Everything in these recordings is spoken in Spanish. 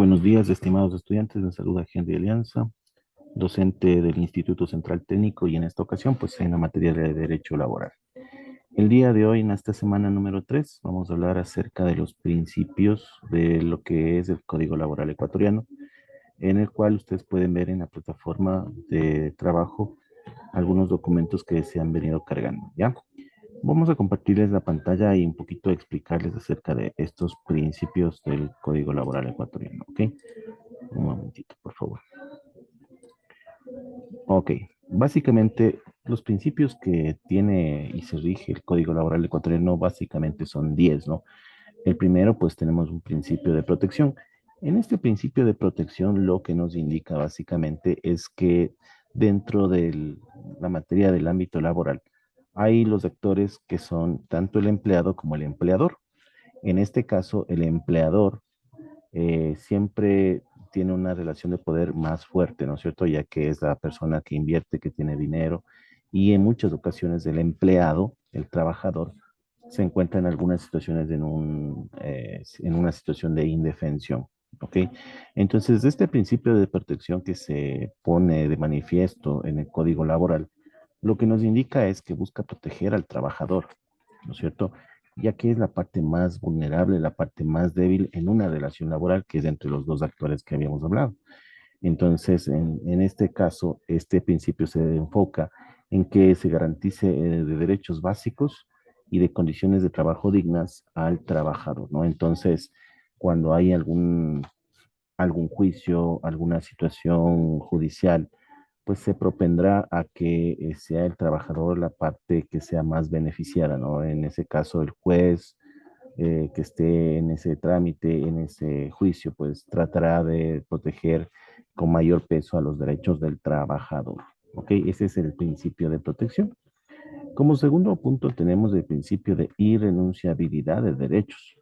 Buenos días, estimados estudiantes. Les saluda Henry Alianza, docente del Instituto Central Técnico y en esta ocasión, pues en la materia de Derecho Laboral. El día de hoy, en esta semana número 3, vamos a hablar acerca de los principios de lo que es el Código Laboral ecuatoriano, en el cual ustedes pueden ver en la plataforma de trabajo algunos documentos que se han venido cargando, ¿ya? Vamos a compartirles la pantalla y un poquito explicarles acerca de estos principios del Código Laboral ecuatoriano, ¿ok? Un momentito, por favor. Ok, básicamente los principios que tiene y se rige el Código Laboral ecuatoriano básicamente son 10, ¿no? El primero, pues tenemos un principio de protección. En este principio de protección lo que nos indica básicamente es que dentro de la materia del ámbito laboral hay los actores que son tanto el empleado como el empleador. En este caso, el empleador siempre tiene una relación de poder más fuerte, ¿no es cierto? Ya que es la persona que invierte, que tiene dinero, y en muchas ocasiones el empleado, el trabajador, se encuentra en algunas situaciones en una situación de indefensión, ¿ok? Entonces, este principio de protección que se pone de manifiesto en el Código Laboral, lo que nos indica es que busca proteger al trabajador, ¿no es cierto? Ya que es la parte más vulnerable, la parte más débil en una relación laboral, que es entre los dos actores que habíamos hablado. Entonces, en este caso, este principio se enfoca en que se garantice de derechos básicos y de condiciones de trabajo dignas al trabajador, ¿no? Entonces, cuando hay algún juicio, alguna situación judicial, pues se propendrá a que sea el trabajador la parte que sea más beneficiada, ¿no? En ese caso, el juez que esté en ese trámite, en ese juicio, pues tratará de proteger con mayor peso a los derechos del trabajador. ¿Ok? Ese es el principio de protección. Como segundo punto tenemos el principio de irrenunciabilidad de derechos.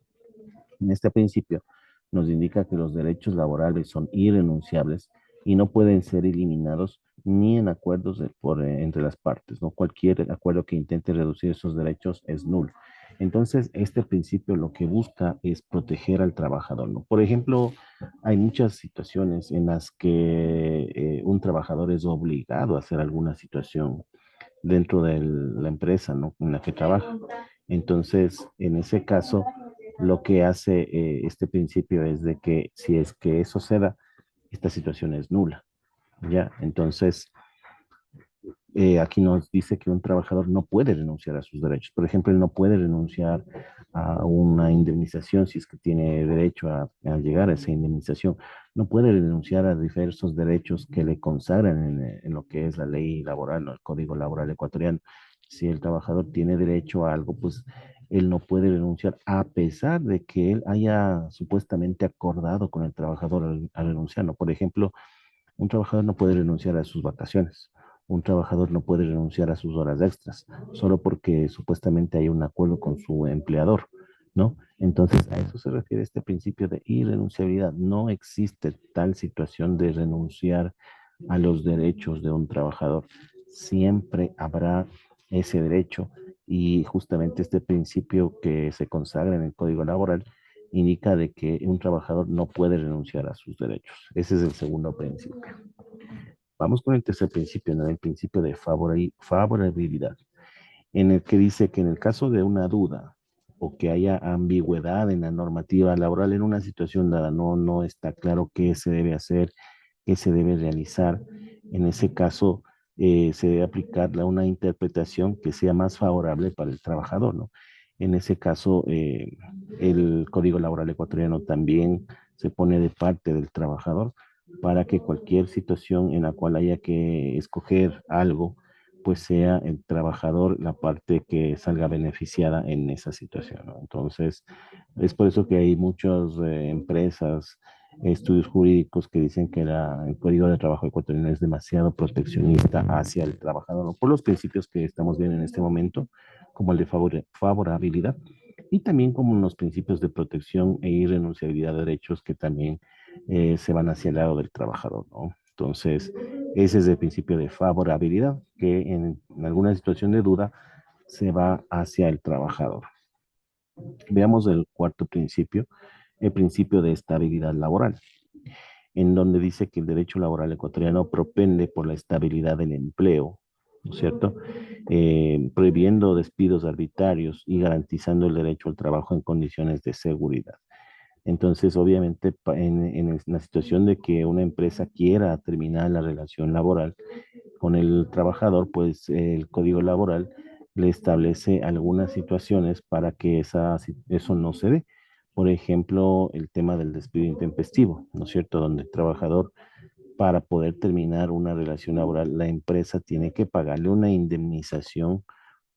En este principio nos indica que los derechos laborales son irrenunciables y no pueden ser eliminados ni en acuerdos entre las partes, ¿no? Cualquier acuerdo que intente reducir esos derechos es nulo. Entonces, este principio lo que busca es proteger al trabajador, ¿no? Por ejemplo, hay muchas situaciones en las que un trabajador es obligado a hacer alguna situación dentro de la empresa, ¿no? En la que trabaja. Entonces, en ese caso, lo que hace este principio es de que si es que eso se da, esta situación es nula, ¿ya? Entonces, aquí nos dice que un trabajador no puede renunciar a sus derechos. Por ejemplo, él no puede renunciar a una indemnización si es que tiene derecho a llegar a esa indemnización. No puede renunciar a diversos derechos que le consagran en lo que es la ley laboral, ¿no? El Código Laboral ecuatoriano. Si el trabajador tiene derecho a algo, pues él no puede renunciar a pesar de que él haya supuestamente acordado con el trabajador a renunciar, ¿no? Por ejemplo, un trabajador no puede renunciar a sus vacaciones. Un trabajador no puede renunciar a sus horas extras, solo porque supuestamente hay un acuerdo con su empleador, ¿no? Entonces, a eso se refiere este principio de irrenunciabilidad. No existe tal situación de renunciar a los derechos de un trabajador. Siempre habrá ese derecho y justamente este principio que se consagra en el Código Laboral indica de que un trabajador no puede renunciar a sus derechos. Ese es el segundo principio. Vamos con el tercer principio, ¿no? El principio de favorabilidad, en el que dice que en el caso de una duda o que haya ambigüedad en la normativa laboral en una situación dada, no está claro qué se debe hacer, qué se debe realizar, en ese caso se debe aplicar una interpretación que sea más favorable para el trabajador, ¿no? En ese caso, el Código Laboral ecuatoriano también se pone de parte del trabajador para que cualquier situación en la cual haya que escoger algo, pues sea el trabajador la parte que salga beneficiada en esa situación, ¿no? Entonces, es por eso que hay muchas empresas, estudios jurídicos que dicen que el Código de Trabajo ecuatoriano es demasiado proteccionista hacia el trabajador, ¿no? Por los principios que estamos viendo en este momento, como el de favorabilidad, y también como los principios de protección e irrenunciabilidad de derechos que también se van hacia el lado del trabajador, ¿no? Entonces, ese es el principio de favorabilidad, que en alguna situación de duda se va hacia el trabajador. Veamos el cuarto principio, el principio de estabilidad laboral. en donde dice que el derecho laboral ecuatoriano propende por la estabilidad del empleo, ¿no es cierto? Prohibiendo despidos arbitrarios y garantizando el derecho al trabajo en condiciones de seguridad. Entonces, obviamente, en la situación de que una empresa quiera terminar la relación laboral con el trabajador, pues el código laboral le establece algunas situaciones para que eso no se dé. Por ejemplo, el tema del despido intempestivo, ¿no es cierto? Donde el trabajador, para poder terminar una relación laboral, la empresa tiene que pagarle una indemnización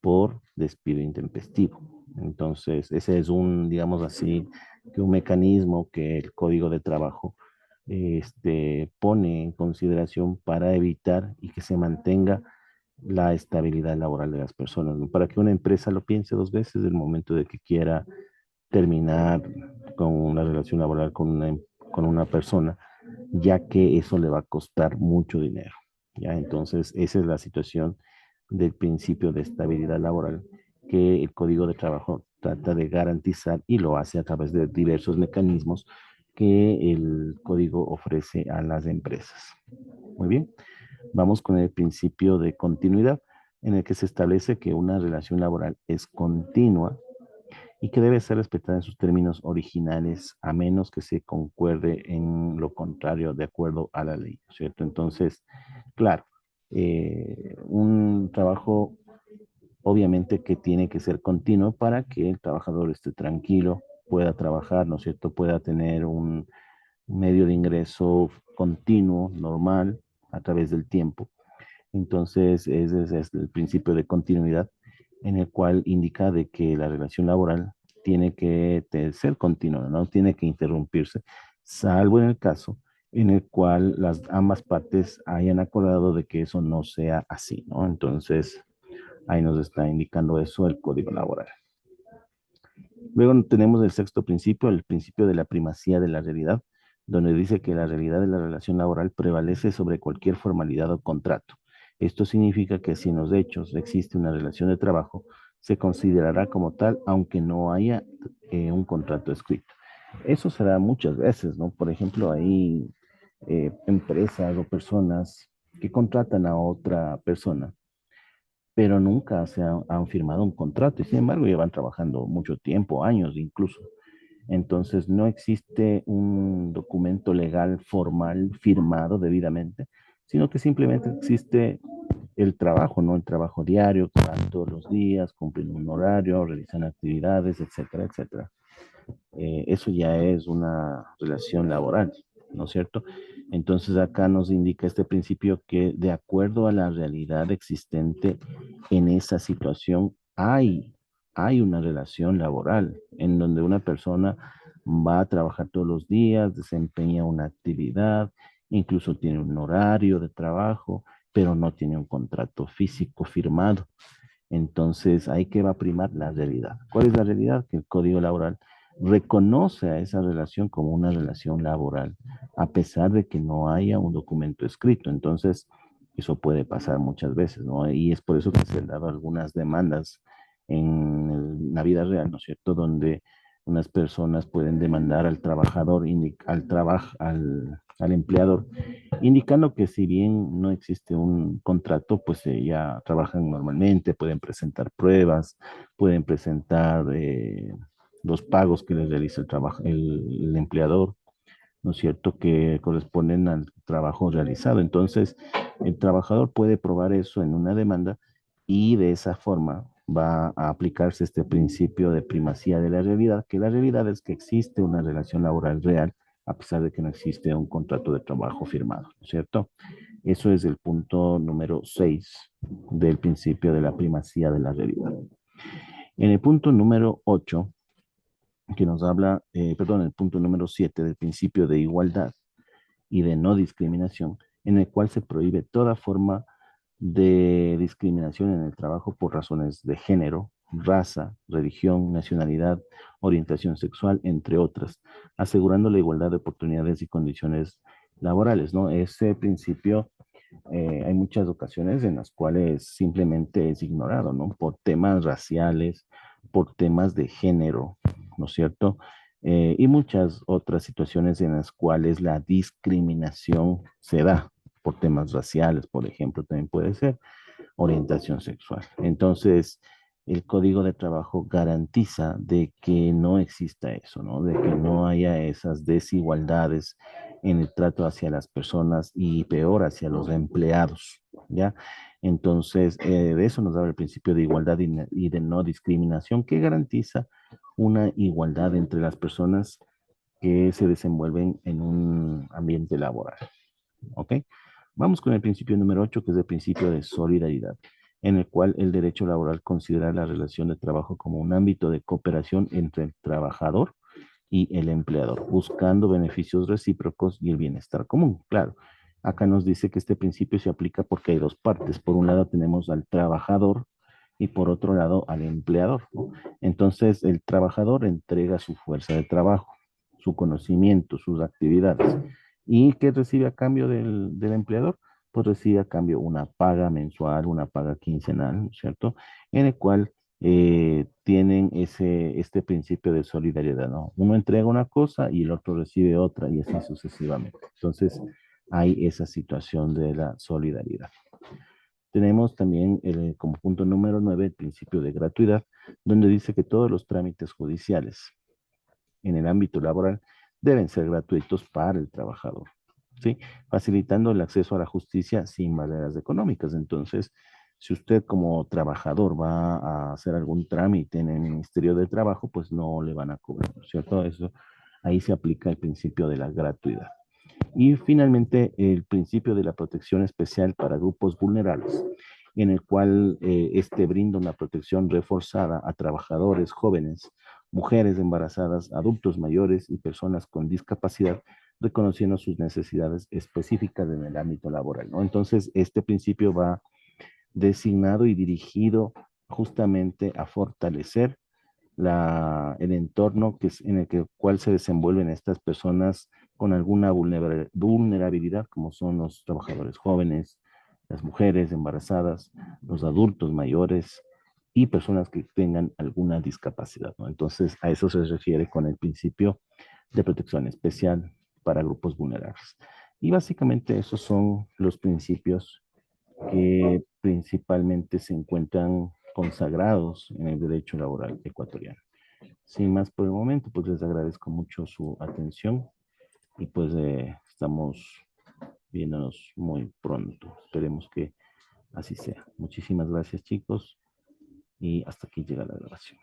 por despido intempestivo. Entonces, ese es un, digamos así, que un mecanismo que el Código de Trabajo pone en consideración para evitar y que se mantenga la estabilidad laboral de las personas, ¿no? Para que una empresa lo piense dos veces el momento de que quiera terminar con una relación laboral con una persona, ya que eso le va a costar mucho dinero. ¿Ya? Entonces, esa es la situación del principio de estabilidad laboral que el Código de Trabajo trata de garantizar y lo hace a través de diversos mecanismos que el código ofrece a las empresas. Muy bien, vamos con el principio de continuidad, en el que se establece que una relación laboral es continua y que debe ser respetada en sus términos originales, a menos que se concuerde en lo contrario de acuerdo a la ley, ¿cierto? Entonces, claro, un trabajo obviamente que tiene que ser continuo para que el trabajador esté tranquilo, pueda trabajar, ¿no es cierto? Pueda tener un medio de ingreso continuo, normal, a través del tiempo. Entonces, ese es el principio de continuidad en el cual indica de que la relación laboral tiene que ser continua, no tiene que interrumpirse, salvo en el caso en el cual ambas partes hayan acordado de que eso no sea así, ¿no? Entonces, ahí nos está indicando eso el Código Laboral. Luego tenemos el sexto principio, el principio de la primacía de la realidad, donde dice que la realidad de la relación laboral prevalece sobre cualquier formalidad o contrato. Esto significa que si en los hechos existe una relación de trabajo, se considerará como tal, aunque no haya un contrato escrito. Eso se da muchas veces, ¿no? Por ejemplo, hay empresas o personas que contratan a otra persona pero nunca han firmado un contrato y sin embargo llevan trabajando mucho tiempo, años incluso. Entonces no existe un documento legal formal firmado debidamente, sino que simplemente existe el trabajo, ¿no? El trabajo diario, que van todos los días, cumplen un horario, realizan actividades, etcétera, etcétera. Eso ya es una relación laboral, ¿no es cierto? Entonces acá nos indica este principio que de acuerdo a la realidad existente en esa situación hay una relación laboral en donde una persona va a trabajar todos los días, desempeña una actividad, incluso tiene un horario de trabajo, pero no tiene un contrato físico firmado. Entonces, ahí que va a primar la realidad. ¿Cuál es la realidad? Que el Código Laboral reconoce a esa relación como una relación laboral, a pesar de que no haya un documento escrito. Entonces, eso puede pasar muchas veces, ¿no? Y es por eso que se han dado algunas demandas en la vida real, ¿no es cierto? Donde unas personas pueden demandar al trabajador, al empleador, indicando que si bien no existe un contrato, pues ya trabajan normalmente, pueden presentar pruebas, pueden presentar los pagos que les realiza el empleador, ¿no es cierto?, que corresponden al trabajo realizado. Entonces, el trabajador puede probar eso en una demanda y de esa forma va a aplicarse este principio de primacía de la realidad, que la realidad es que existe una relación laboral real a pesar de que no existe un contrato de trabajo firmado, ¿no es cierto? Eso es el punto número 6 del principio de la primacía de la realidad. En el punto número 8 que nos habla, perdón, el punto número 7 del principio de igualdad y de no discriminación, en el cual se prohíbe toda forma de discriminación en el trabajo por razones de género, raza, religión, nacionalidad, orientación sexual, entre otras, asegurando la igualdad de oportunidades y condiciones laborales, ¿no? Ese principio hay muchas ocasiones en las cuales simplemente es ignorado, ¿no? Por temas raciales, por temas de género, ¿no es cierto? y muchas otras situaciones en las cuales la discriminación se da por temas raciales, por ejemplo, también puede ser orientación sexual. Entonces, el Código de Trabajo garantiza de que no exista eso, ¿no? De que no haya esas desigualdades en el trato hacia las personas y peor hacia los empleados, ¿ya? Entonces, de eso nos habla el principio de igualdad y de no discriminación que garantiza una igualdad entre las personas que se desenvuelven en un ambiente laboral. ¿Ok? Vamos con el principio número 8, que es el principio de solidaridad, en el cual el derecho laboral considera la relación de trabajo como un ámbito de cooperación entre el trabajador y el empleador, buscando beneficios recíprocos y el bienestar común. Claro, acá nos dice que este principio se aplica porque hay dos partes. Por un lado tenemos al trabajador y por otro lado al empleador, ¿no? Entonces, el trabajador entrega su fuerza de trabajo, su conocimiento, sus actividades. ¿Y qué recibe a cambio del empleador? Pues recibe a cambio una paga mensual, una paga quincenal, ¿no es cierto? En el cual tienen este principio de solidaridad, ¿no? Uno entrega una cosa y el otro recibe otra y así sucesivamente. Entonces, hay esa situación de la solidaridad. Tenemos también como punto número 9 el principio de gratuidad, donde dice que todos los trámites judiciales en el ámbito laboral deben ser gratuitos para el trabajador, ¿sí? Facilitando el acceso a la justicia sin barreras económicas. Entonces, si usted como trabajador va a hacer algún trámite en el Ministerio de Trabajo, pues no le van a cobrar, ¿no es cierto? Eso, ahí se aplica el principio de la gratuidad. Y finalmente, el principio de la protección especial para grupos vulnerables, en el cual este brinda una protección reforzada a trabajadores jóvenes, mujeres embarazadas, adultos mayores y personas con discapacidad, reconociendo sus necesidades específicas en el ámbito laboral, ¿no? Entonces, este principio va designado y dirigido justamente a fortalecer el entorno en el cual se desenvuelven estas personas con alguna vulnerabilidad, como son los trabajadores jóvenes, las mujeres embarazadas, los adultos mayores y personas que tengan alguna discapacidad, ¿no? Entonces, a eso se refiere con el principio de protección especial para grupos vulnerables. Y básicamente esos son los principios que principalmente se encuentran consagrados en el derecho laboral ecuatoriano. Sin más por el momento, pues les agradezco mucho su atención y pues estamos viéndonos muy pronto. Esperemos que así sea. Muchísimas gracias, chicos, y hasta aquí llega la grabación.